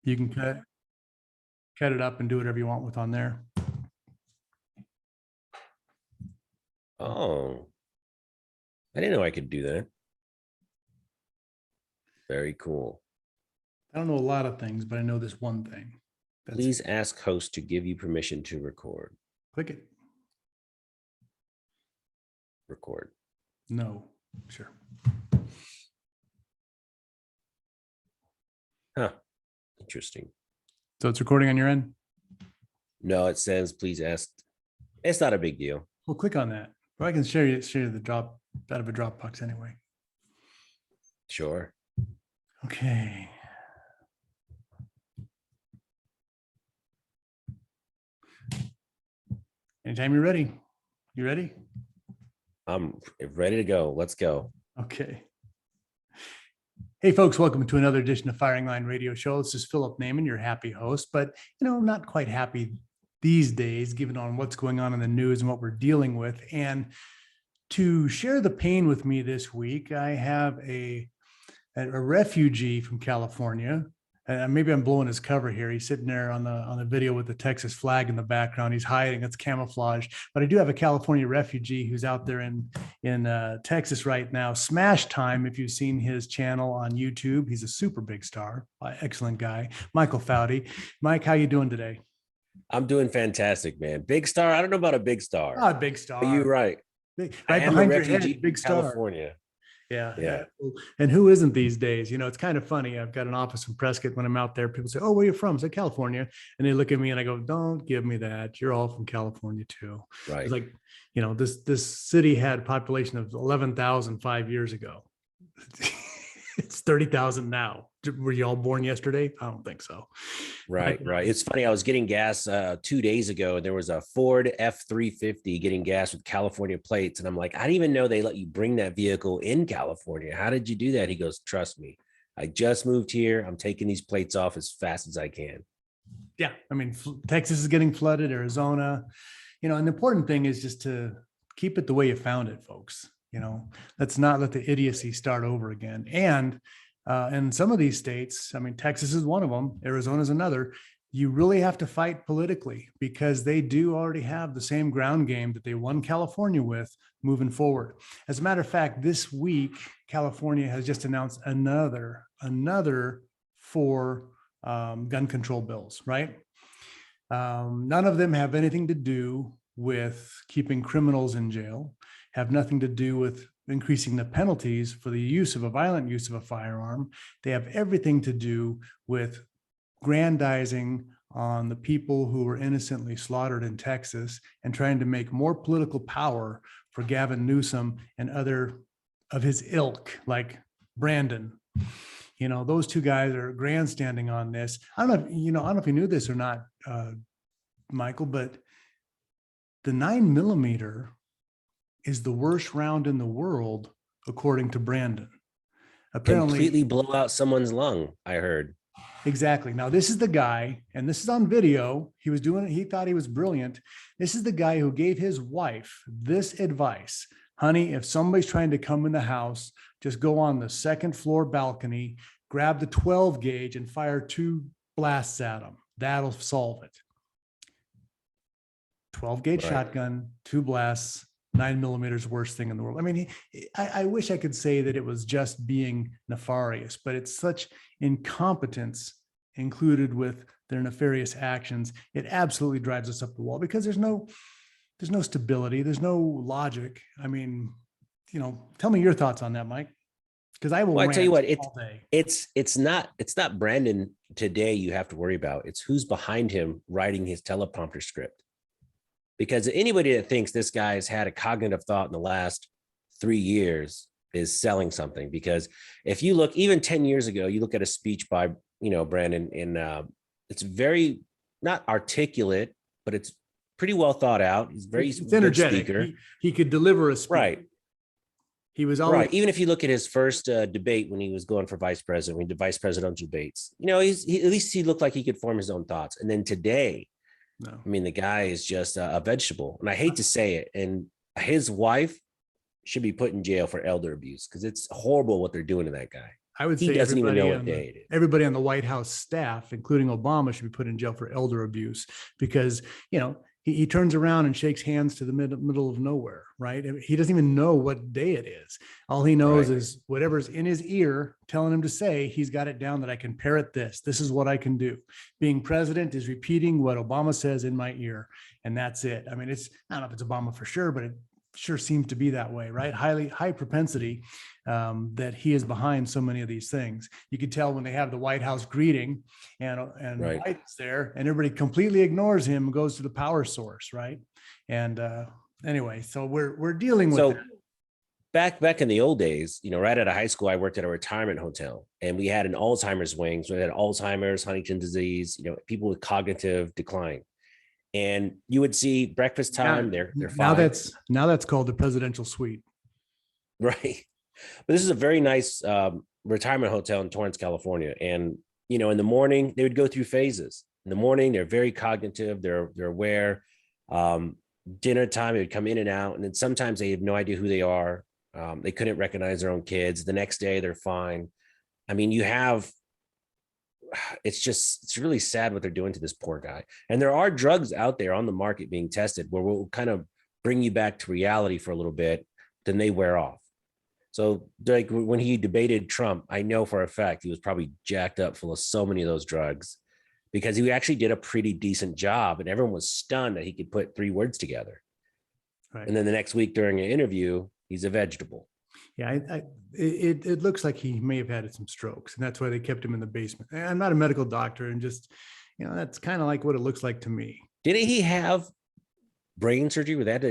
You can cut it up and do whatever you want with on there. Oh, I didn't know I could do that. Very cool. I don't know a lot of things, but I know this one thing. Please ask host to give you permission to record. Click it. Record. No, sure. Huh. Interesting. So it's recording on your end? No, it says please ask. It's not a big deal. Well, click on that. Or I can share the drop out of a Dropbox anyway. Sure. Okay. Anytime you're ready. You ready? I'm ready to go. Let's go. Okay. Hey folks, welcome to another edition of Firing Line Radio Show. This is Philip Naiman, your happy host, but I'm not quite happy these days, given on what's going on in the news and what we're dealing with. And to share the pain with me this week, I have a refugee from California. And maybe I'm blowing his cover here. He's sitting there on the video with the Texas flag in the background. He's hiding. It's camouflage. But I do have a California refugee who's out there in Texas right now. Smash Time, if you've seen his channel on YouTube. He's a super big star. Excellent guy. Michael Foudy. Mike, how you doing today? I'm doing fantastic, man. Big star. I don't know about a big star. Oh, big star. But you're right. Right behind your head, big star. California. Yeah. And who isn't these days? It's kind of funny. I've got an office in Prescott. When I'm out there, people say, "Oh, where are you from?" I say, "California." And they look at me and I go, "Don't give me that. You're all from California too." Right. It's like, this city had a population of 11,000 5 years ago. It's 30,000 now. Were you all born yesterday? I don't think so. Right. It's funny. I was getting gas 2 days ago, and there was a Ford F-350 getting gas with California plates. And I'm like, I didn't even know they let you bring that vehicle in California. How did you do that? He goes, "Trust me. I just moved here. I'm taking these plates off as fast as I can." Yeah. I mean, Texas is getting flooded, Arizona, and the important thing is just to keep it the way you found it, folks. Let's not let the idiocy start over again. And in some of these states, I mean, Texas is one of them, Arizona is another. You really have to fight politically because they do already have the same ground game that they won California with moving forward. As a matter of fact, this week, California has just announced another 4 gun control bills, right? None of them have anything to do with keeping criminals in jail, have nothing to do with increasing the penalties for the violent use of a firearm. They have everything to do with grandizing on the people who were innocently slaughtered in Texas and trying to make more political power for Gavin Newsom and other of his ilk, like Brandon. Those 2 guys are grandstanding on this. I don't know if you knew this or not, Michael, but the 9mm is the worst round in the world, according to Brandon. Apparently, Completely blow out someone's lung, I heard. Exactly. Now, this is the guy, and this is on video. He was doing it. He thought he was brilliant. This is the guy who gave his wife this advice: "Honey, if somebody's trying to come in the house, just go on the 2nd floor balcony, grab the 12 gauge and fire 2 blasts at them. That'll solve it." 12 gauge shotgun, 2 blasts, 9mm, worst thing in the world. I mean, I wish I could say that it was just being nefarious, but it's such incompetence included with their nefarious actions. It absolutely drives us up the wall because there's no stability. There's no logic. I mean, tell me your thoughts on that, Mike. Because I will. Well, I tell you what, all day. It's not Brandon today you have to worry about. It's who's behind him writing his teleprompter script. Because anybody that thinks this guy has had a cognitive thought in the last 3 years is selling something. Because if you look, even 10 years ago, you look at a speech by, Brandon, and it's very not articulate, but it's pretty well thought out. He's very energetic. Speaker. He could deliver a speech. Right. He was always right. Even if you look at his first debate when he was going for vice president, when he did vice presidential debates, at least he looked like he could form his own thoughts. And then today, no. I mean, the guy is just a vegetable. And I hate to say it. And his wife should be put in jail for elder abuse because it's horrible what they're doing to that guy. I would He say doesn't even know what day it is. everybody on the White House staff, including Obama, should be put in jail for elder abuse because, he turns around and shakes hands to the middle of nowhere, right? He doesn't even know what day it is. All he knows is whatever's in his ear telling him to say, he's got it down that I can parrot this. This is what I can do. Being president is repeating what Obama says in my ear. And that's it. I mean, I don't know if it's Obama for sure, but it sure seems to be that way, right? High propensity that he is behind so many of these things. You could tell when they have the White House greeting and Biden's there and everybody completely ignores him and goes to the power source, right? And anyway, so we're dealing with that. Back in the old days, right out of high school, I worked at a retirement hotel and we had an Alzheimer's wing. So we had Alzheimer's, Huntington's disease, people with cognitive decline. And you would see breakfast time. They're fine. Now that's called the presidential suite. Right. But this is a very nice retirement hotel in Torrance, California. And, in the morning, they would go through phases. In the morning, they're very cognitive. They're aware. Dinner time, they would come in and out. And then sometimes they have no idea who they are. They couldn't recognize their own kids. The next day, they're fine. I mean, it's really sad what they're doing to this poor guy. And there are drugs out there on the market being tested where we'll kind of bring you back to reality for a little bit, then they wear off. So like when he debated Trump, I know for a fact he was probably jacked up full of so many of those drugs because he actually did a pretty decent job and everyone was stunned that he could put 3 words together. Right. And then the next week during an interview, he's a vegetable. Yeah, it looks like he may have had some strokes, and that's why they kept him in the basement. I'm not a medical doctor, and just, that's kind of like what it looks like to me. Didn't he have brain surgery with that?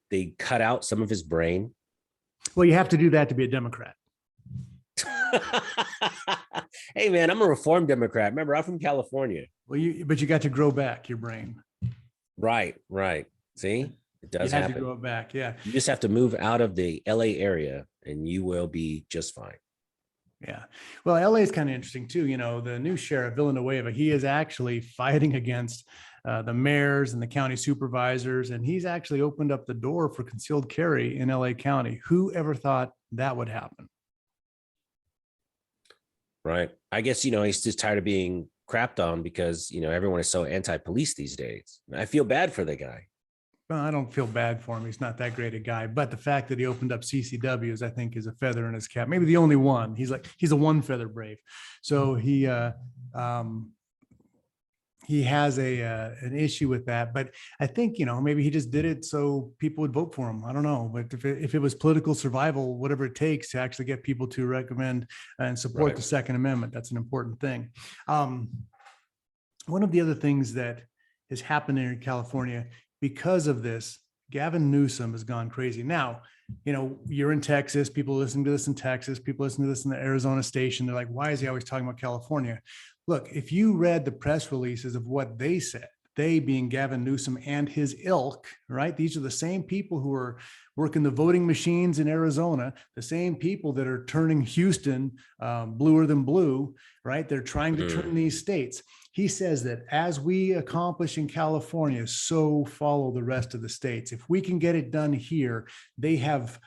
They cut out some of his brain? Well, you have to do that to be a Democrat. Hey, man, I'm a reformed Democrat. Remember, I'm from California. Well, but you got to grow back your brain. Right. See? It does happen. To grow it back, yeah. You just have to move out of the LA area and you will be just fine. Yeah. Well, LA is kind of interesting too. The new sheriff, Villanueva, he is actually fighting against the mayors and the county supervisors, and he's actually opened up the door for concealed carry in LA County. Who ever thought that would happen? Right. I guess, he's just tired of being crapped on because, everyone is so anti-police these days. I feel bad for the guy. Well, I don't feel bad for him. He's not that great a guy, but the fact that he opened up CCWs, I think, is a feather in his cap. Maybe the only one. He's a one feather brave. So he has an issue with that. But I think, maybe he just did it so people would vote for him. I don't know. But if it was political survival, whatever it takes to actually get people to recommend and support the Second Amendment, that's an important thing. One of the other things that has happened in California because of this, Gavin Newsom has gone crazy. Now, you're in Texas, people listening to this in Texas, people listening to this in the Arizona station. They're like, why is he always talking about California? Look, if you read the press releases of what they said, they being Gavin Newsom and his ilk, right? These are the same people who are working the voting machines in Arizona, the same people that are turning Houston bluer than blue, right? They're trying to turn these states. He says that as we accomplish in California, so follow the rest of the states. If we can get it done here, they have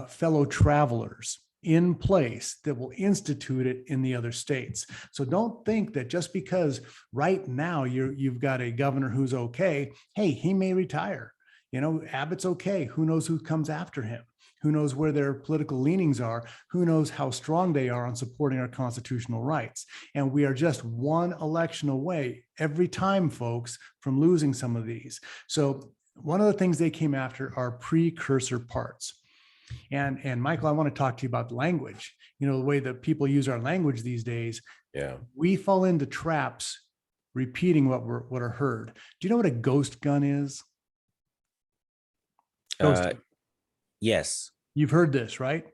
fellow travelers in place that will institute it in the other states. So don't think that just because right now you've got a governor who's okay, hey, he may retire. Abbott's okay. Who knows who comes after him? Who knows where their political leanings are? Who knows how strong they are on supporting our constitutional rights? And we are just one election away every time, folks, from losing some of these. So one of the things they came after are precursor parts. And Michael, I want to talk to you about language. The way that people use our language these days. Yeah. We fall into traps repeating what are heard. Do you know what a ghost gun is? Yes. You've heard this, right?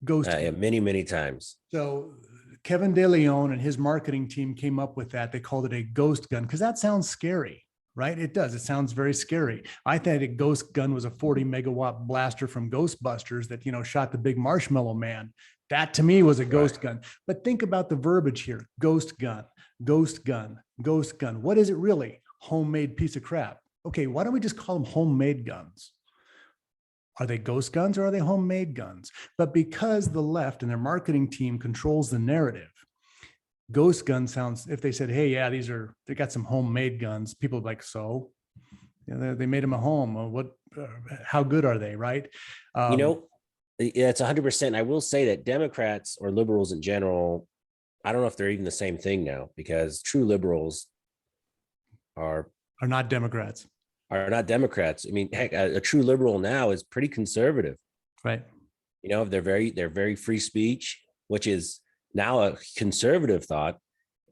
Ghost gun. Yeah, many times. So Kevin De Leon and his marketing team came up with that. They called it a ghost gun because that sounds scary, right? It does. It sounds very scary. I thought a ghost gun was a 40 megawatt blaster from Ghostbusters that, shot the big marshmallow man. That to me was a ghost gun. But think about the verbiage here. Ghost gun, ghost gun, ghost gun. What is it really? Homemade piece of crap. Okay, why don't we just call them homemade guns? Are they ghost guns or are they homemade guns? But because the left and their marketing team controls the narrative, ghost gun sounds, if they said, hey, yeah, they got some homemade guns, people are like, so they made them at home. How good are they? Right. You know, yeah, it's 100%. I will say that Democrats or liberals in general, I don't know if they're even the same thing now, because true liberals are not Democrats. Are not Democrats. I mean, heck, a true liberal now is pretty conservative. Right. You know, they're very free speech, which is now a conservative thought,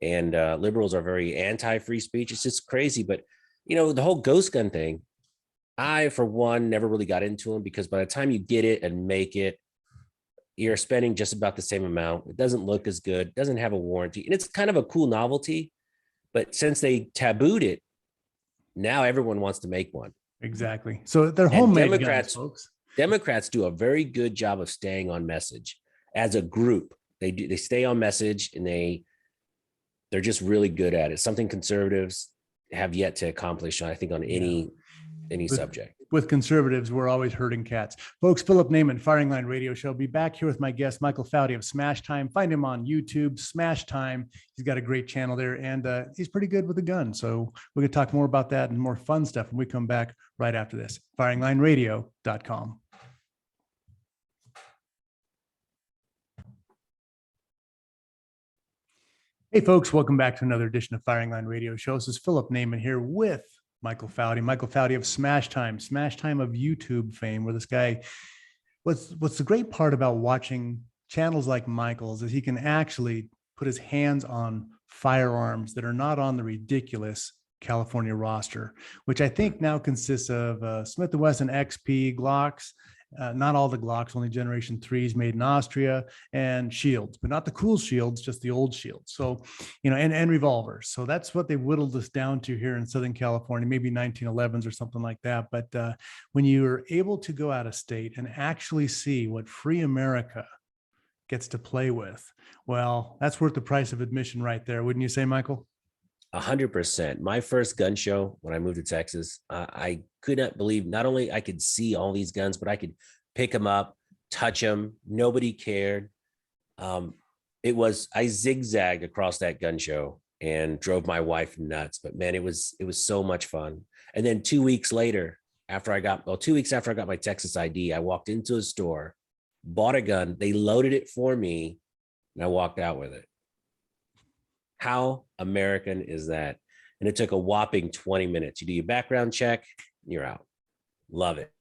and liberals are very anti-free speech. It's just crazy. But you know, the whole ghost gun thing, I, for one, never really got into them, because by the time you get it and make it, you're spending just about the same amount. It doesn't look as good, doesn't have a warranty, and it's kind of a cool novelty. But since they tabooed it, now everyone wants to make one. Exactly. So they're And homemade Democrats, guns, folks. Democrats do a very good job of staying on message as a group. They stay on message, and they're just really good at it. Something conservatives have yet to accomplish, I think, on any subject. With conservatives, we're always herding cats. Folks, Philip Naiman, Firing Line Radio Show. Be back here with my guest, Michael Foudy of Smash Time. Find him on YouTube, Smash Time. He's got a great channel there, and he's pretty good with a gun. So we're going to talk more about that and more fun stuff when we come back right after this. FiringLineRadio.com. Hey, folks, welcome back to another edition of Firing Line Radio Show. This is Philip Naiman here with Michael Foudy of Smash Time of YouTube fame, where this guy, what's the great part about watching channels like Michael's is he can actually put his hands on firearms that are not on the ridiculous California roster, which I think now consists of Smith & Wesson XP, Glocks, not all the Glocks, only Generation 3s made in Austria, and shields, but not the cool shields, just the old shields. So, you know, and revolvers. So that's what they whittled us down to here in Southern California, maybe 1911s or something like that. But when you're able to go out of state and actually see what free America gets to play with, well, that's worth the price of admission right there. Wouldn't you say, Michael? 100%. My first gun show when I moved to Texas, I could not believe not only I could see all these guns, but I could pick them up, touch them. Nobody cared. I zigzagged across that gun show and drove my wife nuts. But man, it was so much fun. And then 2 weeks after I got my Texas ID, I walked into a store, bought a gun. They loaded it for me, and I walked out with it. How American is that? And it took a whopping 20 minutes. You do your background check, you're out. Love it.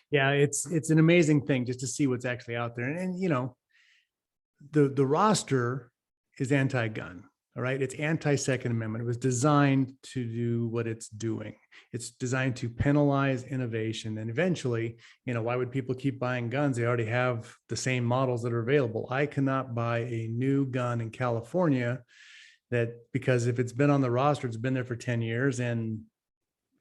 Yeah, it's an amazing thing just to see what's actually out there. And you know, the roster is anti-gun. All right. It's anti-Second Amendment. It was designed to do what it's doing. It's designed to penalize innovation. And eventually, you know, why would people keep buying guns? They already have the same models that are available. I cannot buy a new gun in California because if it's been on the roster, it's been there for 10 years and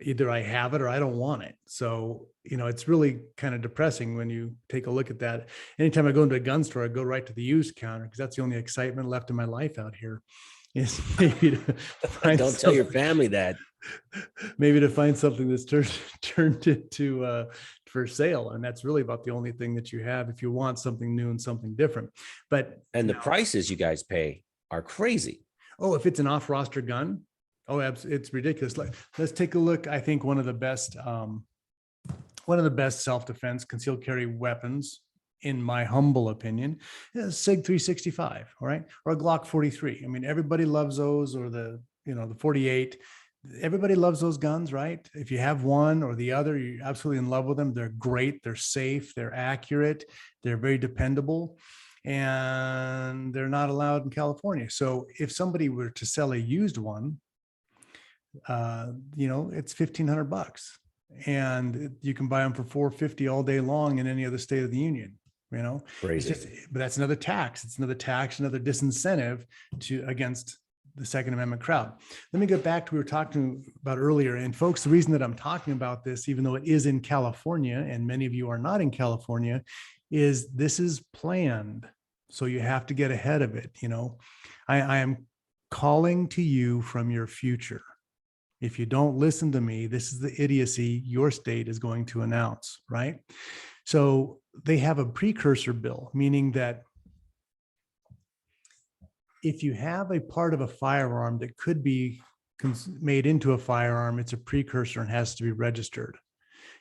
either I have it or I don't want it. So, you know, it's really kind of depressing when you take a look at that. Anytime I go into a gun store, I go right to the used counter because that's the only excitement left in my life out here. Is maybe to find Don't tell your family that. Maybe to find something that's turned into for sale, and that's really about the only thing that you have if you want something new and something different. But the prices you guys pay are crazy. Oh, if it's an off-roster gun, it's ridiculous. Let's take a look. I think one of the best self-defense concealed carry weapons, in my humble opinion, is SIG 365, all right, or a Glock 43. I mean, everybody loves those, or the 48. Everybody loves those guns, right? If you have one or the other, you're absolutely in love with them. They're great. They're safe. They're accurate. They're very dependable, and they're not allowed in California. So if somebody were to sell a used one, it's $1,500, and you can buy them for $450 all day long in any other state of the union. You know, crazy. But that's another tax. It's another tax, another disincentive against the Second Amendment crowd. Let me get back to what we were talking about earlier. And folks, the reason that I'm talking about this, even though it is in California, and many of you are not in California, is this is planned. So you have to get ahead of it. You know, I am calling to you from your future. If you don't listen to me, this is the idiocy your state is going to announce, right? So they have a precursor bill, meaning that if you have a part of a firearm that could be made into a firearm, it's a precursor and has to be registered.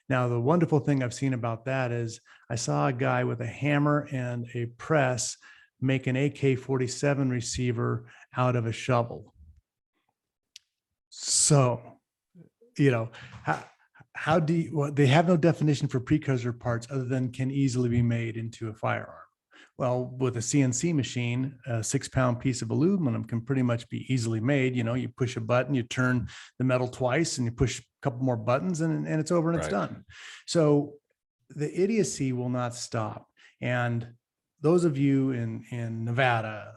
Now, the wonderful thing I've seen about that is I saw a guy with a hammer and a press make an AK-47 receiver out of a shovel. So, how do you, well, they have no definition for precursor parts other than can easily be made into a firearm. Well, with a CNC machine, a 6-pound piece of aluminum can pretty much be easily made. You push a button, you turn the metal twice, and you push a couple more buttons, and it's over and it's done. So the idiocy will not stop. And those of you in Nevada,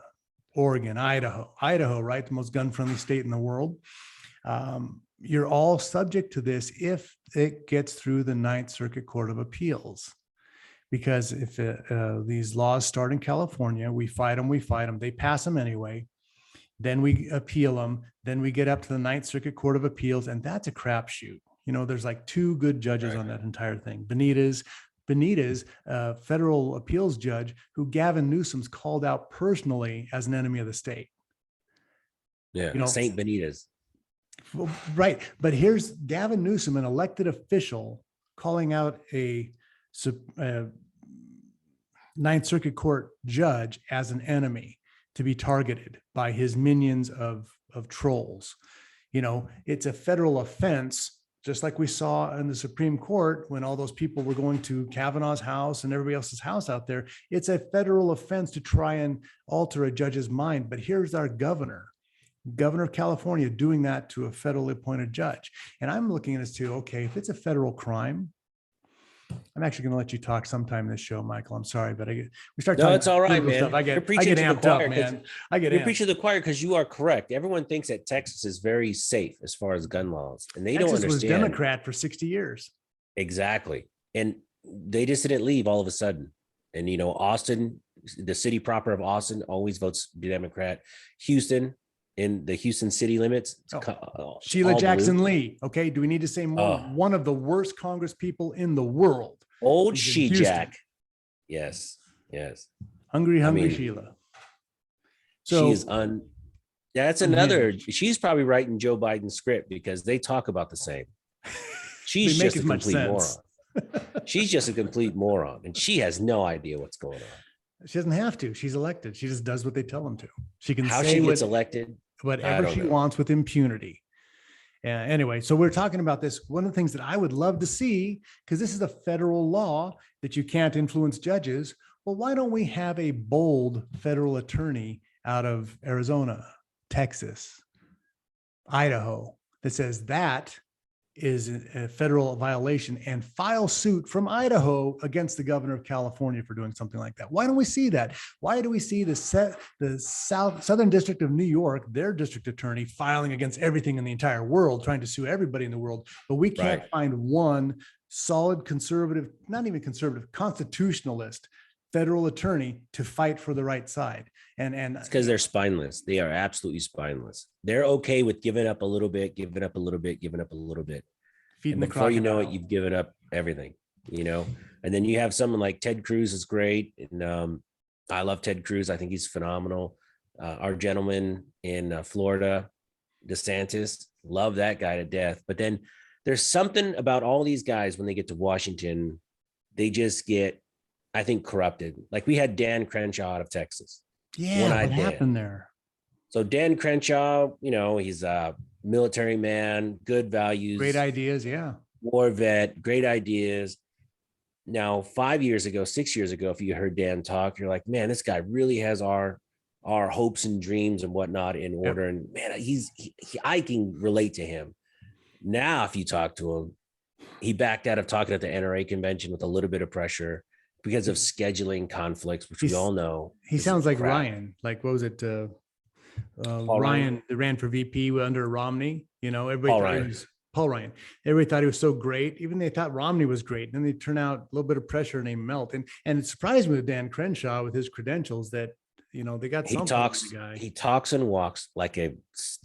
Oregon, Idaho, right, the most gun-friendly state in the world, you're all subject to this if it gets through the Ninth Circuit Court of Appeals. Because if these laws start in California, we fight them, they pass them anyway, then we appeal them, then we get up to the Ninth Circuit Court of Appeals, and that's a crapshoot. There's like 2 good judges on that entire thing. Benitez, a federal appeals judge who Gavin Newsom's called out personally as an enemy of the state. Yeah, Saint Benitez. Right. But here's Gavin Newsom, an elected official, calling out a Ninth Circuit Court judge as an enemy to be targeted by his minions of trolls. It's a federal offense, just like we saw in the Supreme Court when all those people were going to Kavanaugh's house and everybody else's house out there. It's a federal offense to try and alter a judge's mind. But here's our governor of California doing that to a federally appointed judge. And I'm looking at this too, okay, if it's a federal crime, I'm actually going to let you talk sometime in this show, Michael. I'm sorry, but we start talking. No, it's all right, man. Stuff. I get amped up, man. You're preaching to the choir because you are correct. Everyone thinks that Texas is very safe as far as gun laws, and they don't understand. Texas was Democrat for 60 years. Exactly, and they just didn't leave all of a sudden. And Austin, the city proper of Austin, always votes Democrat. Houston, in the Houston city limits. Sheila Jackson Lee. Okay. Do we need to say more? One of the worst Congress people in the world. Old She-Jack. Yes. Hungry Sheila. So she's that's another, she's probably writing Joe Biden's script because they talk about the same. She's just a complete moron. She's just a complete moron, and she has no idea what's going on. She doesn't have to. She's elected. She just does what they tell them to. She can how say she gets elected, whatever she wants with impunity. Anyway, so we're talking about this. One of the things that I would love to see, because this is a federal law that you can't influence judges. Well, why don't we have a bold federal attorney out of Arizona, Texas, Idaho that says that is a federal violation and file suit from Idaho against the governor of California for doing something like that? Why don't we see that? Why do we see the Southern District of New York, their district attorney, filing against everything in the entire world, trying to sue everybody in the world, but we can't find one solid conservative, not even conservative, constitutionalist federal attorney to fight for the right side? And it's because they're spineless. They are absolutely spineless. They're okay with giving up a little bit, giving up a little bit, giving up a little bit. And before you know it, you've given up everything, And then you have someone like Ted Cruz is great. And I love Ted Cruz. I think he's phenomenal. Our gentleman in Florida, DeSantis, love that guy to death. But then there's something about all these guys when they get to Washington, they just get, I think, corrupted. Like we had Dan Crenshaw out of Texas. Yeah, what happened there? So Dan Crenshaw, he's a military man, good values. Great ideas, yeah. War vet, great ideas. Now, 5 years ago, 6 years ago, if you heard Dan talk, you're like, man, this guy really has our hopes and dreams and whatnot in order. Yep. And man, I can relate to him. Now, if you talk to him, he backed out of talking at the NRA convention with a little bit of pressure because of scheduling conflicts, which we all know. He sounds like Ryan. Like, what was it? Ryan that ran for VP under Romney. Paul Ryan. Everybody thought he was so great. Even they thought Romney was great. And then they turn out a little bit of pressure and they melt. And it surprised me with Dan Crenshaw with his credentials that, they got something. He talks and walks like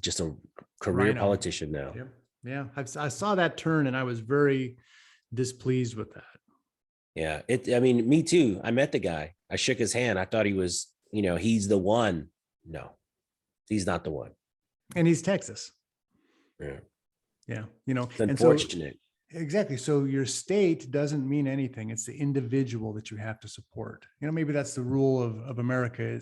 just a career politician now. Yep. Yeah. I saw that turn and I was very displeased with that. Yeah. I mean, me too. I met the guy. I shook his hand. I thought he was, he's the one. No, he's not the one. And he's Texas. Yeah. Yeah. It's And so unfortunate. exactly. So your state doesn't mean anything. It's the individual that you have to support. Maybe that's the rule of America.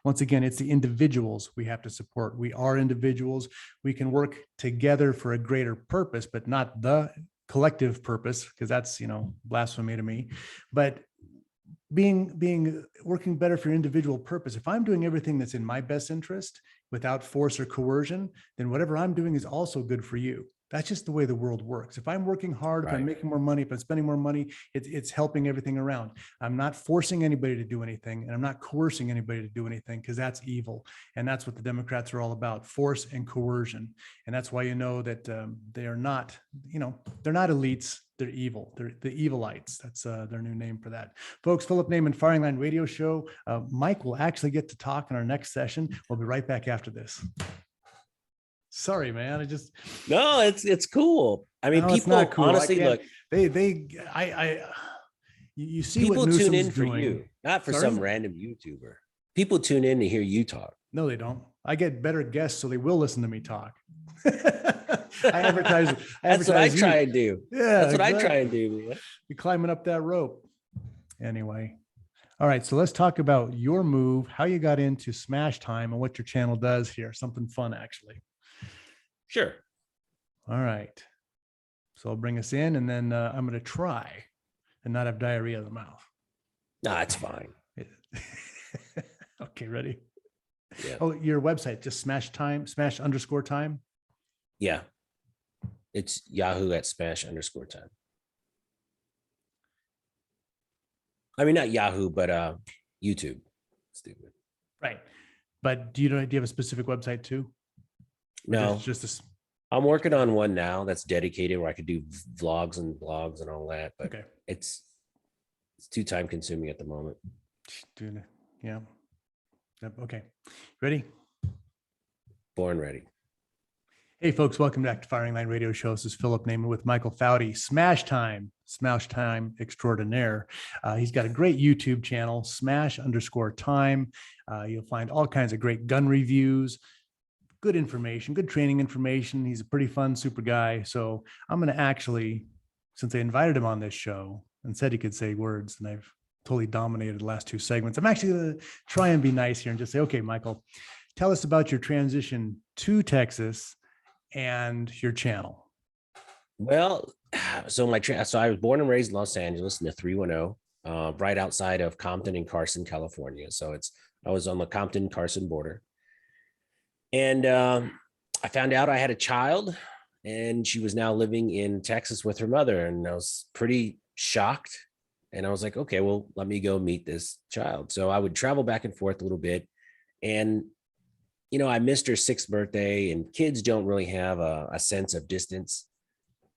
Once again, it's the individuals we have to support. We are individuals. We can work together for a greater purpose, but not the collective purpose, because that's, blasphemy to me. But working better for your individual purpose. If I'm doing everything that's in my best interest without force or coercion, then whatever I'm doing is also good for you. That's just the way the world works. If I'm working hard, if I'm making more money, if I'm spending more money, it's helping everything around. I'm not forcing anybody to do anything, and I'm not coercing anybody to do anything, because that's evil. And that's what the Democrats are all about: force and coercion. And that's why that they are not, they're not elites. They're evil. They're the evilites. That's their new name for that. Folks, Philip Naiman, Firing Line Radio Show. Mike will actually get to talk in our next session. We'll be right back after this. Sorry, man. No, it's cool. I mean, no, it's people not cool. honestly look. You see People what tune Newsom's for doing. you, not for Sorry? some random YouTuber. People tune in to hear you talk. No, they don't. I get better guests, so they will listen to me talk. I advertise. That's what I try and do. Yeah, that's what I try and do. Man. You're climbing up that rope. Anyway. All right. So let's talk about your move, how you got into Smash Time, and what your channel does here. Something fun, actually. Sure. All right. So I'll bring us in, and then I'm going to try and not have diarrhea of the mouth. No, it's fine. Okay, ready? Yeah. Oh, your website, just smash _time. Yeah. It's Yahoo at @smash_time. I mean, not Yahoo, but YouTube. Stupid. Right. But do you have a specific website too? No, just I'm working on one now that's dedicated where I could do vlogs and blogs and all that, but okay. It's too time consuming at the moment. Dude, yeah. Okay. Ready? Born ready. Hey folks, welcome back to Firing Line Radio Show. This is Philip Naiman with Michael Foudy. Smash Time extraordinaire. He's got a great YouTube channel, _time. You'll find all kinds of great gun reviews, good information, good training information. He's a pretty fun, super guy. So I'm going to actually, since I invited him on this show and said he could say words, and I've totally dominated the last two segments, I'm actually going to try and be nice here and just say, okay, Michael, tell us about your transition to Texas and your channel. Well, so I was born and raised in Los Angeles in the 310, right outside of Compton and Carson, California. So I was on the Compton-Carson border. And I found out I had a child, and she was now living in Texas with her mother. And I was pretty shocked. And I was like, okay, well, let me go meet this child. So I would travel back and forth a little bit. And I missed her 6th birthday, and kids don't really have a sense of distance.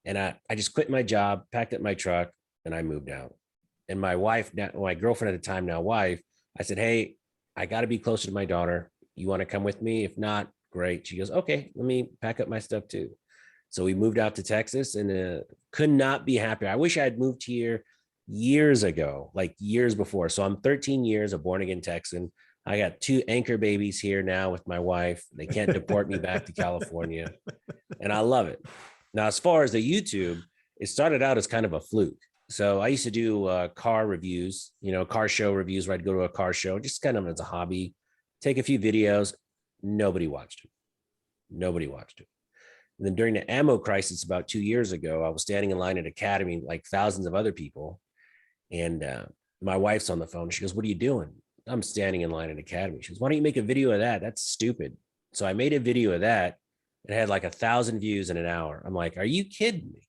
And I just quit my job, packed up my truck, and I moved out. And my wife, my girlfriend at the time, now wife, I said, hey, I got to be closer to my daughter. You want to come with me? If not, great. She goes, okay, let me pack up my stuff too. So we moved out to Texas, and could not be happier. I wish I had moved here years ago, like years before. So I'm 13 years a born again Texan. I got 2 anchor babies here now with my wife. They can't deport me back to California, and I love it. Now, as far as the YouTube, it started out as kind of a fluke. So I used to do car reviews, car show reviews, where I'd go to a car show, just kind of as a hobby, take a few videos. Nobody watched it. And then during the ammo crisis about 2 years ago, I was standing in line at Academy like thousands of other people. And my wife's on the phone. She goes, what are you doing? I'm standing in line at Academy. She goes, why don't you make a video of that? That's stupid. So I made a video of that. It had like 1,000 views in an hour. I'm like, are you kidding me?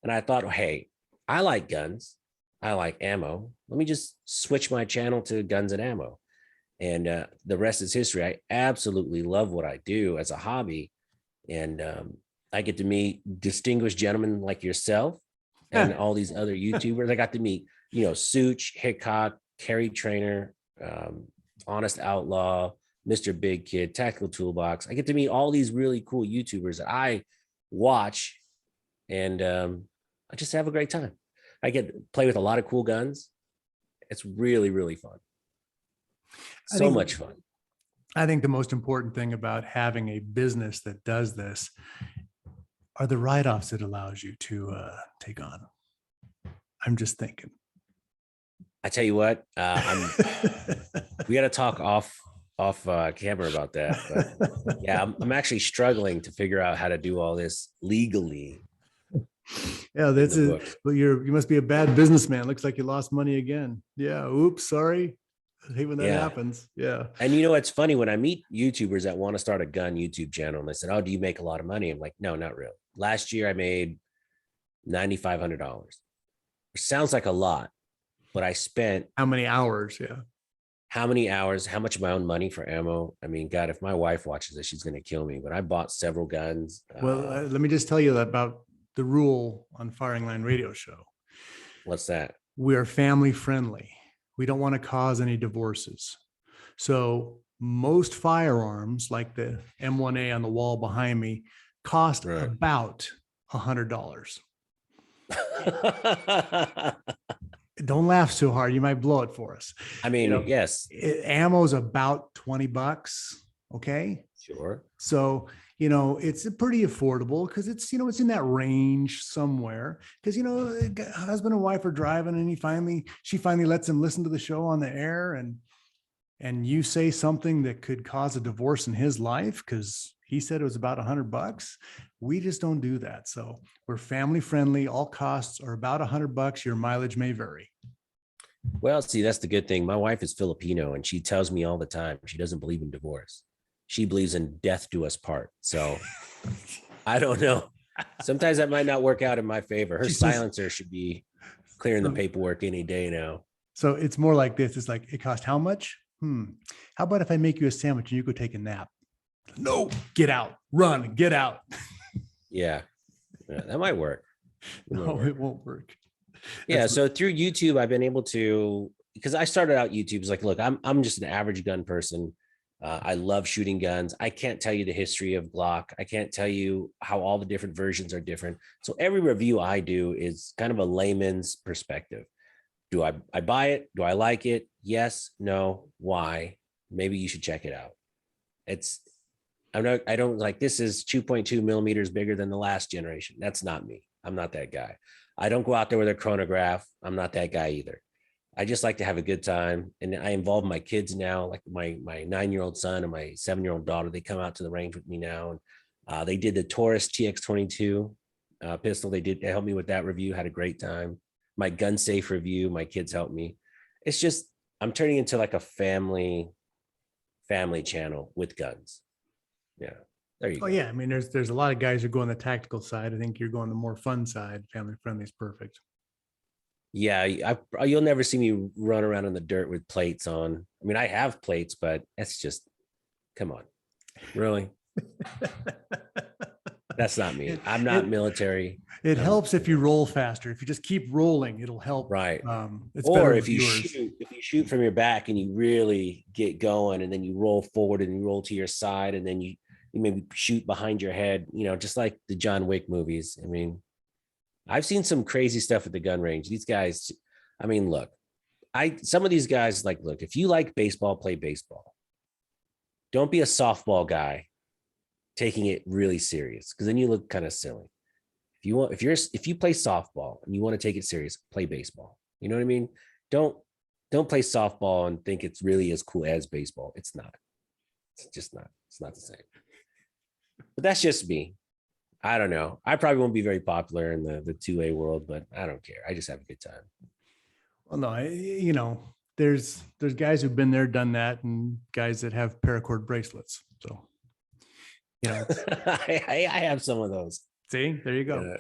And I thought, hey, I like guns. I like ammo. Let me just switch my channel to guns and ammo. And the rest is history. I absolutely love what I do as a hobby. And I get to meet distinguished gentlemen like yourself and all these other YouTubers. I got to meet, Such, Hickok, Kerry Trainer, Honest Outlaw, Mr. Big Kid, Tactical Toolbox. I get to meet all these really cool YouTubers that I watch, and I just have a great time. I get to play with a lot of cool guns. It's really, really fun. So much fun. I think the most important thing about having a business that does this are the write-offs it allows you to take on. I'm just thinking. I tell you what, we got to talk off camera about that. But yeah, I'm actually struggling to figure out how to do all this legally. Yeah, that's it. But you must be a bad businessman. Looks like you lost money again. Yeah. Oops. Sorry. I hate when that happens. Yeah. And it's funny when I meet YouTubers that want to start a gun YouTube channel and they said, "Oh, do you make a lot of money?" I'm like, "No, not really. Last year I made $9,500. It sounds like a lot, but I spent how many hours? Yeah. How many hours? How much of my own money for ammo? I mean, God, if my wife watches this, she's going to kill me. But I bought several guns. Well, let me just tell you about the rule on Firing Line Radio Show. What's that? We are family friendly. We don't want to cause any divorces. So most firearms, like the M1A on the wall behind me, cost about $100. Don't laugh so hard. You might blow it for us. I mean, yes. Ammo is about $20. Okay. Sure. So, it's pretty affordable because it's in that range somewhere. Because, husband and wife are driving and she finally lets him listen to the show on the air, and you say something that could cause a divorce in his life because he said it was about $100. We just don't do that. So we're family friendly. All costs are about $100. Your mileage may vary. Well, see, that's the good thing. My wife is Filipino and she tells me all the time she doesn't believe in divorce. She believes in death do us part. So I don't know. Sometimes that might not work out in my favor. Her silencer should be clearing the paperwork any day now. So it's more like this. It's like, it cost how much? How about if I make you a sandwich and you go take a nap? No, get out, run, get out. Yeah, that might work. It won't work. Yeah. So through YouTube, I've been able to, because I started out YouTube, it's like, look, I'm just an average gun person. I love shooting guns. I can't tell you the history of Glock. I can't tell you how all the different versions are different. So every review I do is kind of a layman's perspective. Do I buy it? Do I like it? Yes, no, why? Maybe you should check it out. I don't like, this is 2.2 millimeters bigger than the last generation. That's not me. I'm not that guy. I don't go out there with a chronograph. I'm not that guy either. I just like to have a good time. And I involve my kids now, like my 9-year-old son and my 7-year-old daughter. They come out to the range with me now. And they did the Taurus TX22 pistol. They helped me with that review, had a great time. My gun safe review, my kids helped me. It's just, I'm turning into like a family channel with guns. Yeah. There you go. Yeah. I mean, there's a lot of guys who go on the tactical side. I think you're going the more fun side. Family friendly is perfect. Yeah. You'll never see me run around in the dirt with plates on. I mean, I have plates, but that's just, come on. Really? That's not me. I'm not military. It helps if you roll faster. If you just keep rolling, it'll help. Right. It's or if you shoot from your back and you really get going, and then you roll forward and you roll to your side, and then you maybe shoot behind your head, just like the John Wick movies. I mean, I've seen some crazy stuff at the gun range. These guys, I mean, look, some of these guys, like, look, if you like baseball, play baseball. Don't be a softball guy taking it really serious, because then you look kind of silly. If you play softball and you want to take it serious, play baseball. You know what I mean? Don't play softball and think it's really as cool as baseball. It's not. It's just not. It's not the same. But that's just me. I don't know. I probably won't be very popular in the 2A world, but I don't care. I just have a good time. Well, no, there's guys who've been there, done that, and guys that have paracord bracelets. So, I have some of those. See, there you go.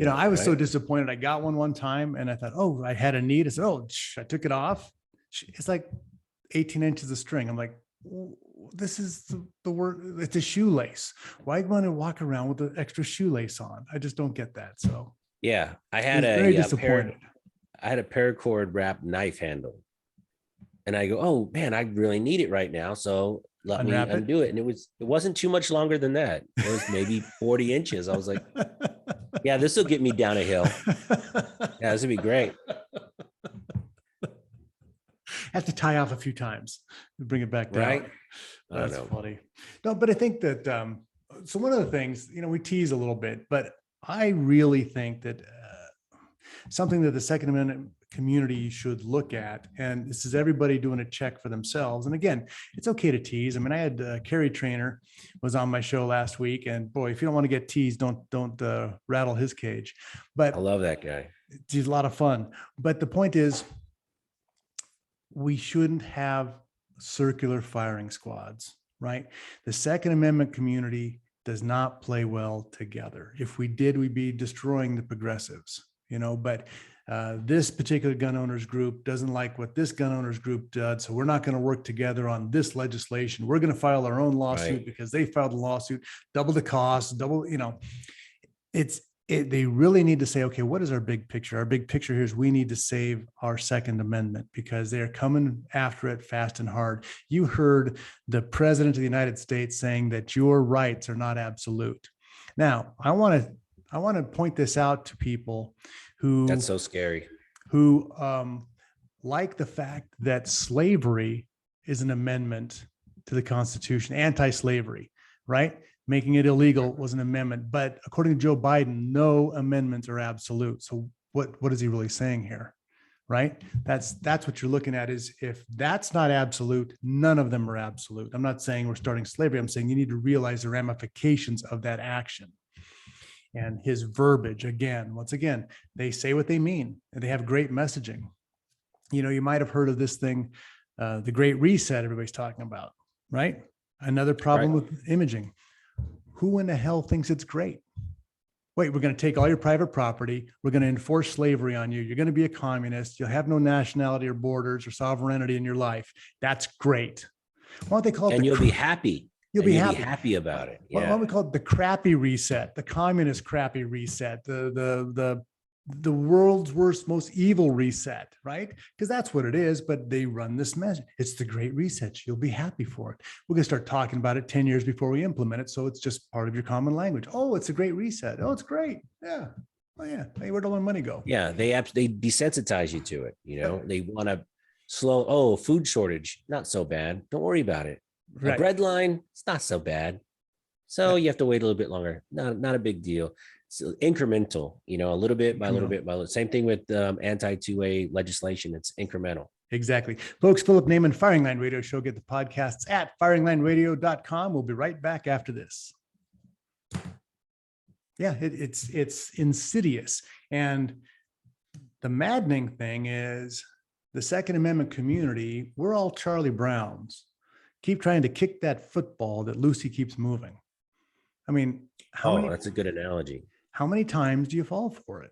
I was so disappointed. I got one time and I thought, oh, I had a need. I said, oh, I took it off. It's like 18 inches of string. I'm like, this is the word. It's a shoelace. Why do you want to walk around with the extra shoelace on? I just don't get that. So yeah, I had very disappointed. I had a paracord wrap knife handle. And I go, oh man, I really need it right now. So let me Unwrap it. undo it. And it wasn't too much longer than that. It was maybe 40 inches. I was like, yeah, this will get me down a hill. Yeah, this would be great. Have to tie off a few times to bring it back down. Right? I don't That's know. funny. No, but I think that, so one of the things, we tease a little bit, but I really think that something that the Second Amendment community should look at, and this is everybody doing a check for themselves. And again, it's okay to tease. I mean, I had Kerry Trainer was on my show last week, and boy, if you don't want to get teased, don't rattle his cage. But I love that guy. he's a lot of fun. But the point is, we shouldn't have circular firing squads, right? The Second Amendment community does not play well together. If we did, we'd be destroying the progressives, but this particular gun owners group doesn't like what this gun owners group did. So we're not going to work together on this legislation. We're going to file our own lawsuit Right. because they filed a lawsuit, double the cost, they really need to say, okay, what is our big picture? Our big picture here is we need to save our Second Amendment because they're coming after it fast and hard. You heard the President of the United States saying that your rights are not absolute. Now, I want to point this out to people who That's so scary. who like the fact that slavery is an amendment to the Constitution, anti-slavery, right? Making it illegal was an amendment, but according to Joe Biden, no amendments are absolute. So what is he really saying here, right? That's what you're looking at is if that's not absolute, none of them are absolute. I'm not saying we're starting slavery. I'm saying you need to realize the ramifications of that action. And his verbiage, once again, they say what they mean and they have great messaging. You might have heard of this thing, the Great Reset everybody's talking about, right? Another problem with imaging. Who in the hell thinks it's great? Wait, we're going to take all your private property. We're going to enforce slavery on you. You're going to be a communist. You'll have no nationality or borders or sovereignty in your life. That's great. Why don't they call it? And you'll be happy. You'll be happy about it. Why don't we call it the crappy reset, the communist crappy reset, the world's worst, most evil reset, right? Because that's what it is. But they run this message. It's the Great Reset. You'll be happy for it. We're going to start talking about it 10 years before we implement it. So it's just part of your common language. Oh, it's a great reset. Oh, it's great. Yeah. Oh, yeah. Hey, where'd all my money go? Yeah. They desensitize you to it. They want to food shortage. Not so bad. Don't worry about it. Right. A bread line. It's not so bad. So you have to wait a little bit longer. Not a big deal. So incremental, a little bit by a little bit by a little. Same thing with anti-2A legislation. It's incremental. Exactly. Folks, Philip Naiman, Firing Line Radio Show. Get the podcasts at firinglineradio.com. We'll be right back after this. Yeah, it's insidious. And the maddening thing is the Second Amendment community, we're all Charlie Browns. Keep trying to kick that football that Lucy keeps moving. I mean, that's a good analogy. How many times do you fall for it,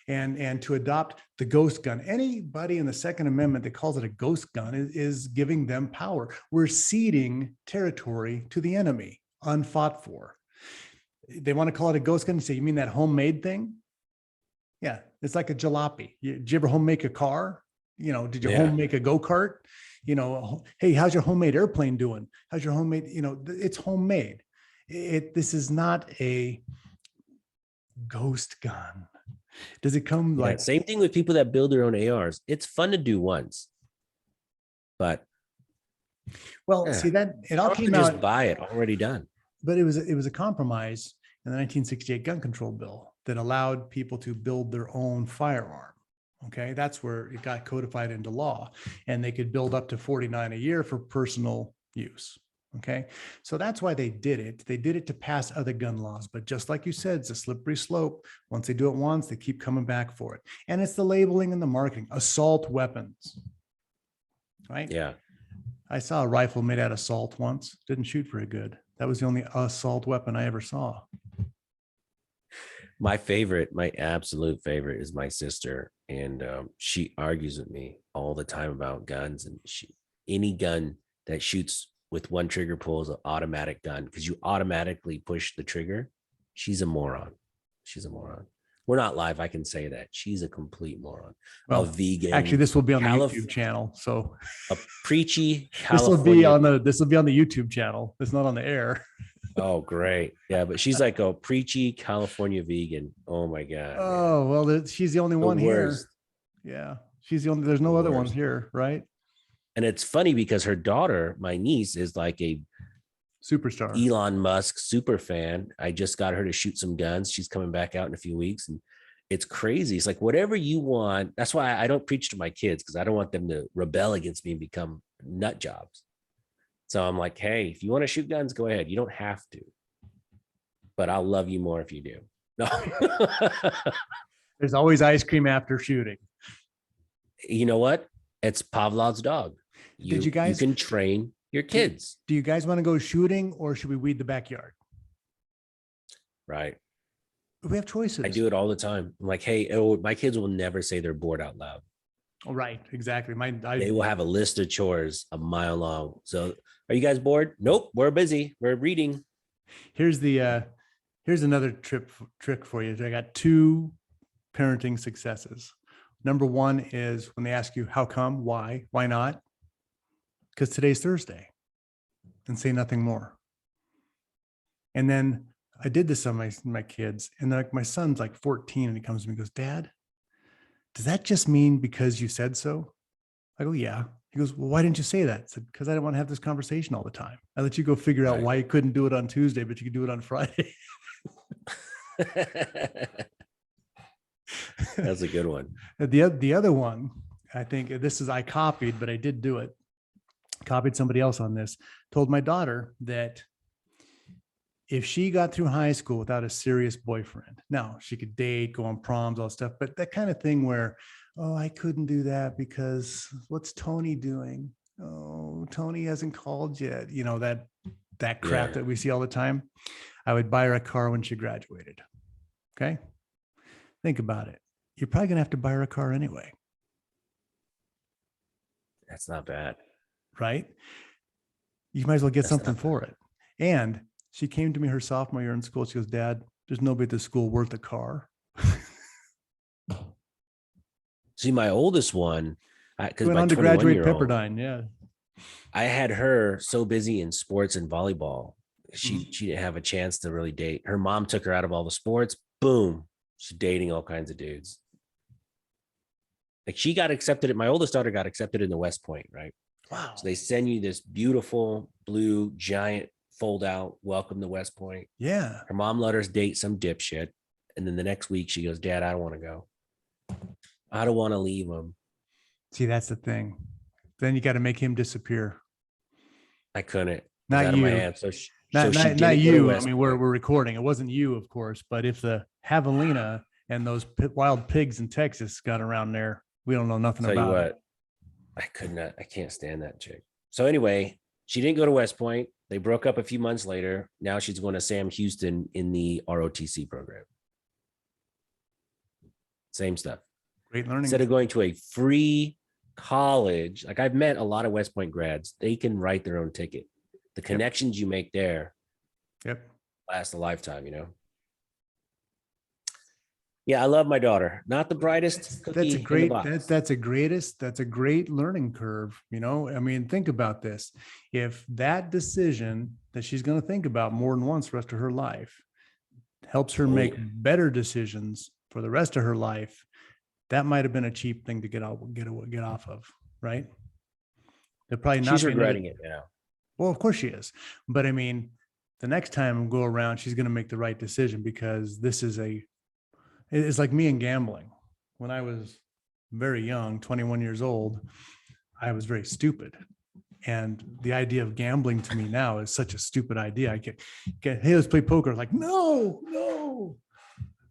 and to adopt the ghost gun? Anybody in the Second Amendment that calls it a ghost gun is giving them power. We're ceding territory to the enemy, unfought for. They want to call it a ghost gun and say, you mean that homemade thing? Yeah, it's like a jalopy. Did you ever home make a car? Did you home make a go-kart? Hey, how's your homemade airplane doing? How's your homemade, it's homemade. This is not a ghost gun. Does it come like same thing with people that build their own ARs? It's fun to do once, but see that it all came out. Just buy it already done. But it was a compromise in the 1968 gun control bill that allowed people to build their own firearm. Okay, that's where it got codified into law, and they could build up to 49 a year for personal use. Okay, so that's why they did it. They did it to pass other gun laws, but just like you said, it's a slippery slope. Once they do it once, they keep coming back for it. And it's the labeling and the marketing. Assault weapons, right? Yeah. I saw a rifle made out of salt once. Didn't shoot very good. That was the only assault weapon I ever saw. My absolute favorite is my sister. And she argues with me all the time about guns. And any gun that shoots with one trigger pull is an automatic gun because you automatically push the trigger. She's a moron. We're not live. I can say that she's a complete moron. Well, A vegan. actually, this will be on the Calif- YouTube channel. So a preachy this will be California. this will be on the YouTube channel. It's not on the air. Oh, great. Yeah, but she's like a preachy California vegan. Oh my God. Man. Oh, well, she's the only The one worst. here. Yeah. She's the only, there's no The other ones worst. here, right? And it's funny because her daughter, my niece, is like a Superstar. Elon Musk super fan. I just got her to shoot some guns. She's coming back out in a few weeks. And it's crazy. It's like whatever you want. That's why I don't preach to my kids, because I don't want them to rebel against me and become nut jobs. So I'm like, hey, if you want to shoot guns, go ahead. You don't have to, but I'll love you more if you do. No. There's always ice cream after shooting. You know what? It's Pavlov's dog. Did you guys- You can train your kids. Do you guys want to go shooting or should we weed the backyard? Right. We have choices. I do it all the time. I'm like, hey, my kids will never say they're bored out loud. Oh, right. Exactly. They will have a list of chores a mile long. So are you guys bored? Nope. We're busy. We're reading. Here's another trick for you. I got 2 parenting successes. Number 1 is when they ask you, how come, why not? Because today's Thursday, and say nothing more. And then I did this on my kids, and like my son's like 14 and he comes to me and goes, Dad, does that just mean because you said so? I go, yeah. He goes, well, why didn't you say that? I said, because I didn't want to have this conversation all the time. I let you go figure out why you couldn't do it on Tuesday, but you could do it on Friday. That's a good one. The other one, I think I copied, but I did do it. Copied somebody else on this. Told my daughter that if she got through high school without a serious boyfriend, now she could date, go on proms, all stuff, but that kind of thing where, oh, I couldn't do that because what's Tony doing? Oh, Tony hasn't called yet. You know, that crap that we see all the time. I would buy her a car when she graduated. Okay. Think about it. You're probably going to have to buy her a car anyway. That's not bad. Right? You might as well get something for it. And she came to me her sophomore year in school. She goes, Dad, there's nobody at the school worth a car. See, my oldest one, because went on to graduate Pepperdine. Yeah. I had her so busy in sports and volleyball. She didn't have a chance to really date. Her mom took her out of all the sports. Boom. She's dating all kinds of dudes. Like she got accepted. My oldest daughter got accepted in the West Point, right? Wow. So they send you this beautiful blue giant fold out welcome to West Point. Yeah. Her mom let her date some dipshit. And then the next week she goes, Dad, I don't want to go. I don't want to leave him. See, that's the thing. Then you got to make him disappear. I couldn't. Not you. Not you. I mean, we're recording. It wasn't you, of course, but if the javelina and those wild pigs in Texas got around there, we don't know nothing about it. I can't stand that chick. So anyway, she didn't go to West Point. They broke up a few months later. Now she's going to Sam Houston in the ROTC program. Same stuff. Great learning. Instead of going to a free college, like I've met a lot of West Point grads, they can write their own ticket. The connections you make there last a lifetime, you know? Yeah, I love my daughter. Not the brightest cookie that's a great in the box. That's a great learning curve. You know, I mean, think about this. If that decision that she's going to think about more than once the rest of her life helps her make better decisions for the rest of her life, that might have been a cheap thing to get off of, right? They're probably not. She's regretting it now. Well, of course she is. But I mean, the next time we go around, she's going to make the right decision because it's like me and gambling. When I was very young, 21 years old, I was very stupid. And the idea of gambling to me now is such a stupid idea. I get, hey, let's play poker. Like, no.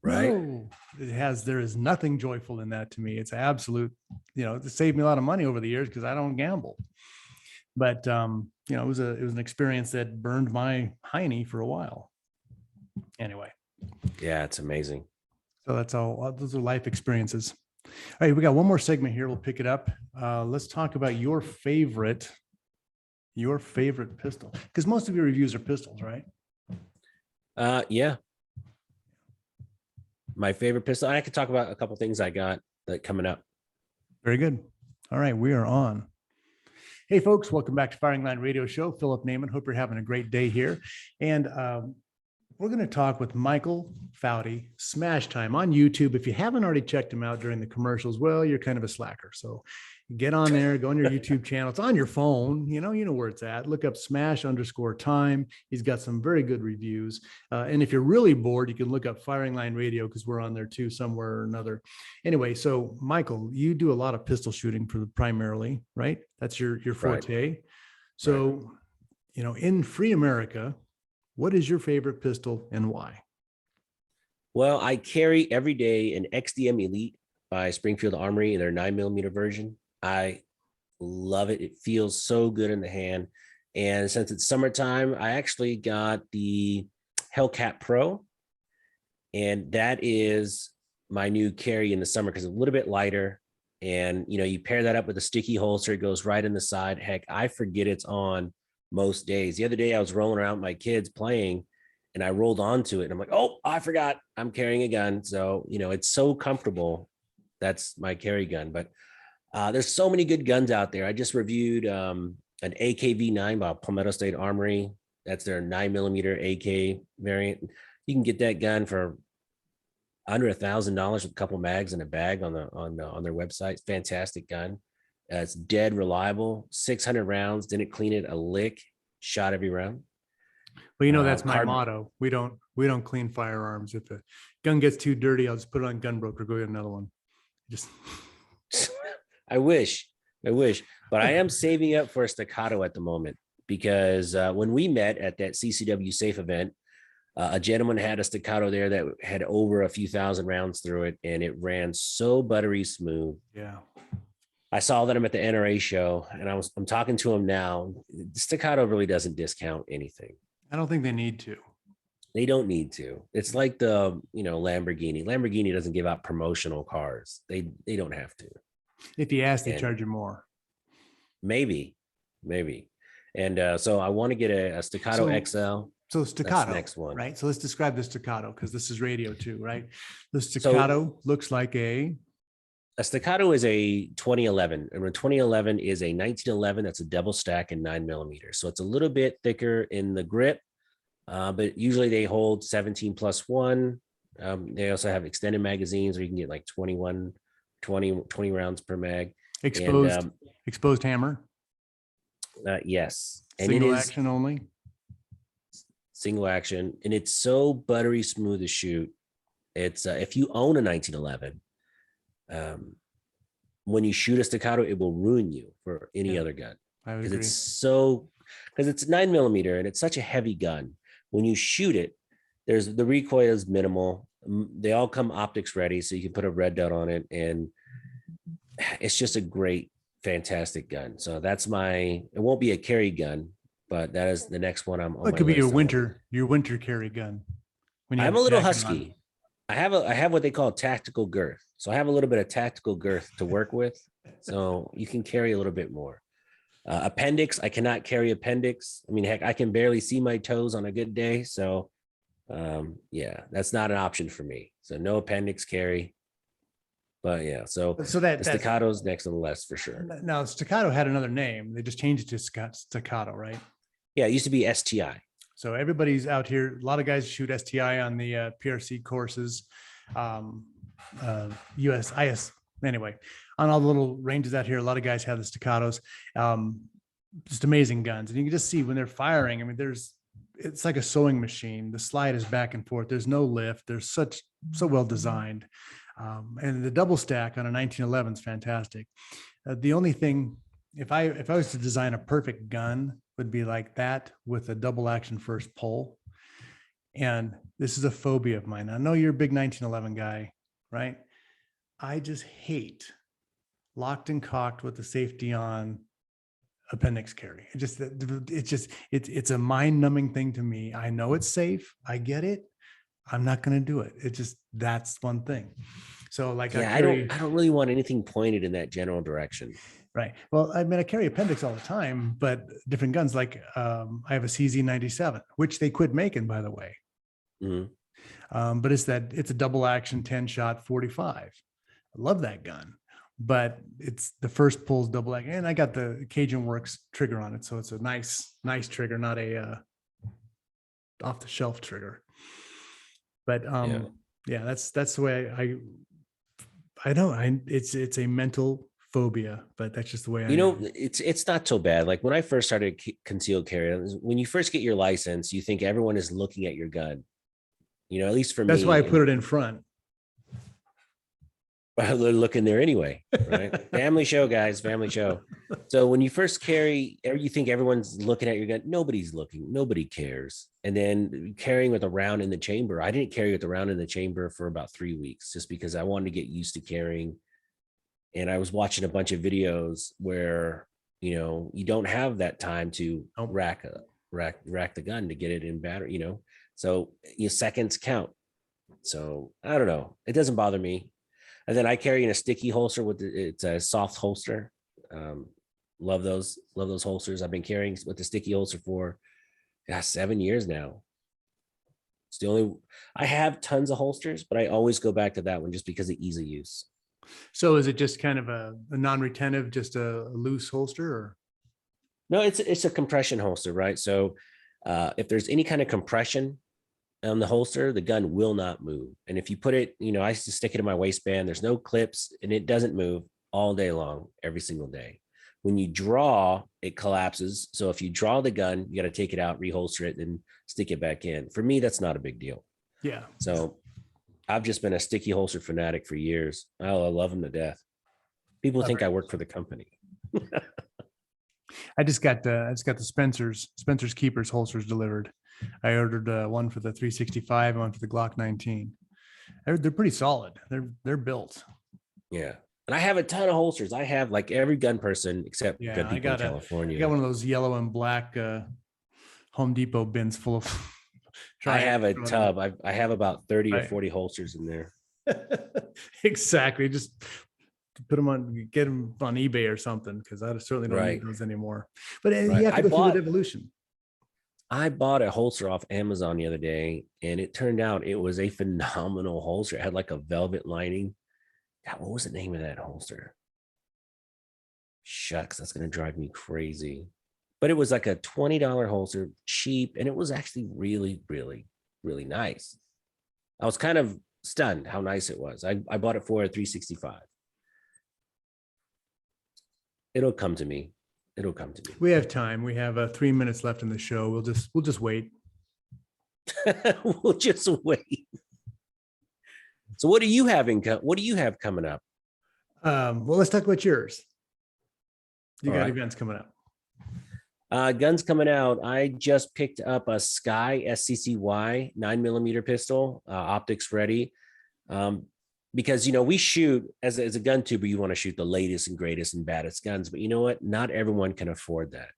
Right. No. There is nothing joyful in that to me. It's absolute, it saved me a lot of money over the years because I don't gamble. But, it was an experience that burned my hiney for a while. Anyway. Yeah, it's amazing. So that's all. Those are life experiences. All right, we got one more segment here. We'll pick it up. Let's talk about your favorite pistol, because most of your reviews are pistols, right? Yeah. my favorite pistol. I could talk about a couple things I got that coming up. Very good. All right, we are on. Hey, folks, welcome back to Firing Line Radio Show. Philip Naiman. Hope you're having a great day here. And we're going to talk with Michael Foudy, Smash Time on YouTube. If you haven't already checked him out during the commercials, well, you're kind of a slacker. So get on there, go on your YouTube channel. It's on your phone. You know where it's at. Look up Smash_Time. He's got some very good reviews. And if you're really bored, you can look up Firing Line Radio because we're on there too, somewhere or another. Anyway, so Michael, you do a lot of pistol shooting primarily, right? That's your forte. Right. So, in free America, what is your favorite pistol and why? Well, I carry every day an XDM Elite by Springfield Armory, their 9mm version. I love it. It feels so good in the hand. And since it's summertime, I actually got the Hellcat Pro. And that is my new carry in the summer because it's a little bit lighter. And, you pair that up with a sticky holster, it goes right in the side. Heck, I forget it's on most days. The other day I was rolling around with my kids playing and I rolled onto it and I'm like, oh, I forgot I'm carrying a gun. So, it's so comfortable. That's my carry gun. But there's so many good guns out there. I just reviewed an AKV9 by Palmetto State Armory. That's their 9mm AK variant. You can get that gun for under $1,000 with a couple mags and a bag on their website. Fantastic gun. It's dead reliable, 600 rounds, didn't clean it a lick, shot every round. Well, that's my motto. We don't clean firearms. If the gun gets too dirty, I'll just put it on Gunbroker, go get another one. Just I wish, but I am saving up for a Staccato at the moment because when we met at that CCW Safe event, a gentleman had a Staccato there that had over a few thousand rounds through it, and it ran so buttery smooth. Yeah. I saw that I'm at the NRA show and I'm talking to him now. Staccato really doesn't discount anything. I don't think they need to. They don't need to. It's like the, Lamborghini. Lamborghini doesn't give out promotional cars. They don't have to. If you ask, they charge you more. Maybe. And so I want to get a Staccato XL. So Staccato, next one, right? So let's describe the Staccato because this is radio too, right? The Staccato looks like a Staccato is a 2011, and 2011 is a 1911. That's a double stack in 9mm. So it's a little bit thicker in the grip, but usually they hold 17+1. They also have extended magazines where you can get like 20 rounds per mag. Exposed hammer. Yes. And single action only. Single action, and it's so buttery smooth to shoot. It's if you own a 1911, when you shoot a Staccato, it will ruin you for any other gun because it's 9mm and it's such a heavy gun. When you shoot it, the recoil is minimal. They all come optics ready, so you can put a red dot on it, and it's just a great, fantastic gun. So that's it won't be a carry gun, but that is the next one. It could be your winter carry gun. I'm a little husky. I have what they call tactical girth. So I have a little bit of tactical girth to work with. So you can carry a little bit more. Appendix, I cannot carry appendix. I mean, heck, I can barely see my toes on a good day. So yeah, that's not an option for me. So no appendix carry. But yeah, so that Staccato's next on the list for sure. Now Staccato had another name. They just changed it to Staccato, right? Yeah, it used to be STI. So everybody's out here. A lot of guys shoot STI on the PRC courses, USIS. Anyway, on all the little ranges out here, a lot of guys have the Staccatos. Just amazing guns, and you can just see when they're firing. I mean, it's like a sewing machine. The slide is back and forth. There's no lift. They're so well designed, and the double stack on a 1911 is fantastic. The only thing, if I was to design a perfect gun, would be like that with a double action first pull. And this is a phobia of mine. I know you're a big 1911 guy, right? I just hate locked and cocked with the safety on appendix carry. It's a mind numbing thing to me. I know it's safe. I get it. I'm not going to do it. That's one thing. So like, yeah, I don't really want anything pointed in that general direction. Right. Well, I mean, I carry appendix all the time, but different guns. Like I have a CZ97, which they quit making, by the way. Mm-hmm. But it's a double action 10 shot 45. I love that gun, but it's the first pull's double action. And I got the Cajun Works trigger on it. So it's a nice trigger, not a off the shelf trigger. But yeah, that's the way I know it's a mental phobia, but that's just the way I am. It's not so bad. Like when I first started concealed carry, when you first get your license, you think everyone is looking at your gun. At least for me. That's why I put it in front. They're looking there anyway, right? Family show, guys, family show. So when you first carry, you think everyone's looking at your gun. Nobody's looking. Nobody cares. And then carrying with a round in the chamber. I didn't carry with a round in the chamber for about 3 weeks just because I wanted to get used to carrying. And I was watching a bunch of videos where, you don't have that time to rack the gun to get it in battery, So your seconds count. So I don't know. It doesn't bother me. And then I carry in a sticky holster it's a soft holster. Love those holsters. I've been carrying with the sticky holster for 7 years now. It's the only, I have tons of holsters, but I always go back to that one just because of ease of use. So is it just kind of a non-retentive, just a loose holster, or? No, it's a compression holster, right? So if there's any kind of compression on the holster, the gun will not move. And if you put it, I used to stick it in my waistband, there's no clips and it doesn't move all day long, every single day. When you draw, it collapses. So if you draw the gun, you got to take it out, reholster it, and stick it back in. For me, that's not a big deal. Yeah. So I've just been a sticky holster fanatic for years. I love them to death. People think I work for the company. I just got the Spencer's Keepers holsters delivered. I ordered one for the 365 and one for the Glock 19. They're pretty solid. They're built. Yeah. And I have a ton of holsters. I have like every gun person except gun people in California. I got one of those yellow and black Home Depot bins full of. I have a tub. I have about 30 or 40 holsters in there. Exactly. Just put them on, get them on eBay or something, because I certainly don't need those anymore. But you have to go through the evolution. I bought a holster off Amazon the other day, and it turned out it was a phenomenal holster. It had like a velvet lining. God, what was the name of that holster? Shucks, that's going to drive me crazy. But it was like a $20 holster, cheap, and it was actually really, really, really nice. I was kind of stunned how nice it was. I bought it for a 365. It'll come to me. It'll come to me. We have time. We have 3 minutes left in the show. We'll just wait. We'll just wait. So what do you have coming up? Well, let's talk about yours. You got right. events coming up. Guns coming out. I just picked up a Sky SCCY 9mm pistol, optics ready. Because, we shoot as a gun tuber, you want to shoot the latest and greatest and baddest guns, but you know what? Not everyone can afford that.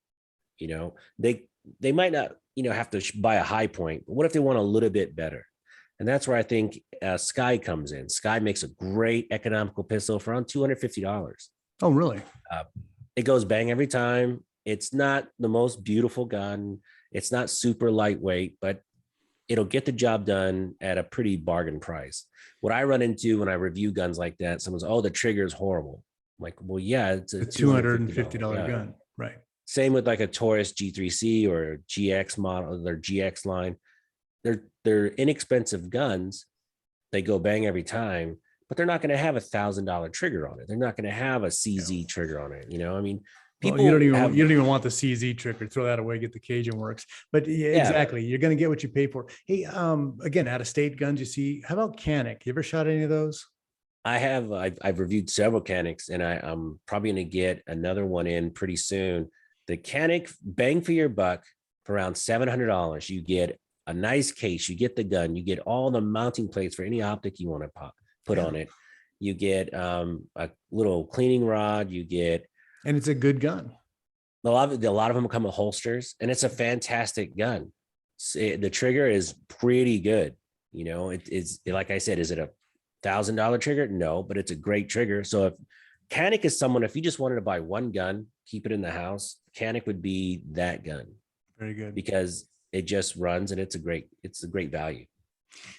They might not, have to buy a high point, but what if they want a little bit better? And that's where I think Sky comes in. Sky makes a great economical pistol for around $250. Oh, really? It goes bang every time. It's not the most beautiful gun. It's not super lightweight, but it'll get the job done at a pretty bargain price. What I run into when I review guns like that, someone's, the trigger is horrible. I'm like, well, yeah, it's a $250 gun. Right. Same with like a Taurus G3C or a GX model, their GX line. They're inexpensive guns. They go bang every time, but they're not going to have $1,000 trigger on it. They're not going to have a CZ trigger on it. I mean, people you don't even want the CZ trigger. Throw that away. Get the Cajun Works. But exactly, you're going to get what you pay for. Hey, again, out of state guns. You see, how about Canic? You ever shot any of those? I have. I've reviewed several Canics, and I'm probably going to get another one in pretty soon. The Canic, bang for your buck, for around $700. You get a nice case. You get the gun. You get all the mounting plates for any optic you want to put on it. You get a little cleaning rod. You get. And it's a good gun. A lot of them come with holsters, and it's a fantastic gun. The trigger is pretty good. It's like I said, is it a $1,000 trigger? No, but it's a great trigger. So if Canic is someone, if you just wanted to buy one gun, keep it in the house, Canic would be that gun. Very good. Because it just runs and it's a great value.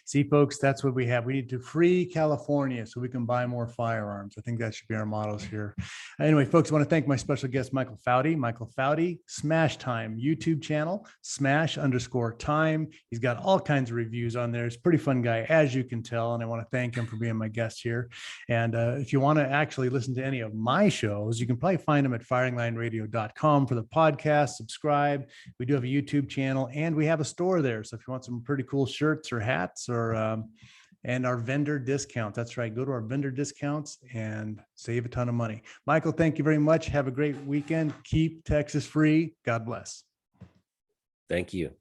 See, folks, that's what we have. We need to free California so we can buy more firearms. I think that should be our mottos here. Anyway, folks, I want to thank my special guest, Michael Foudy. Michael Foudy, Smash Time YouTube channel, smash_time. He's got all kinds of reviews on there. He's a pretty fun guy, as you can tell. And I want to thank him for being my guest here. And if you want to actually listen to any of my shows, you can probably find them at firinglineradio.com for the podcast. Subscribe. We do have a YouTube channel and we have a store there. So if you want some pretty cool shirts or hats, or and our vendor discounts. That's right. Go to our vendor discounts and save a ton of money. Michael, thank you very much. Have a great weekend. Keep Texas free. God bless. Thank you.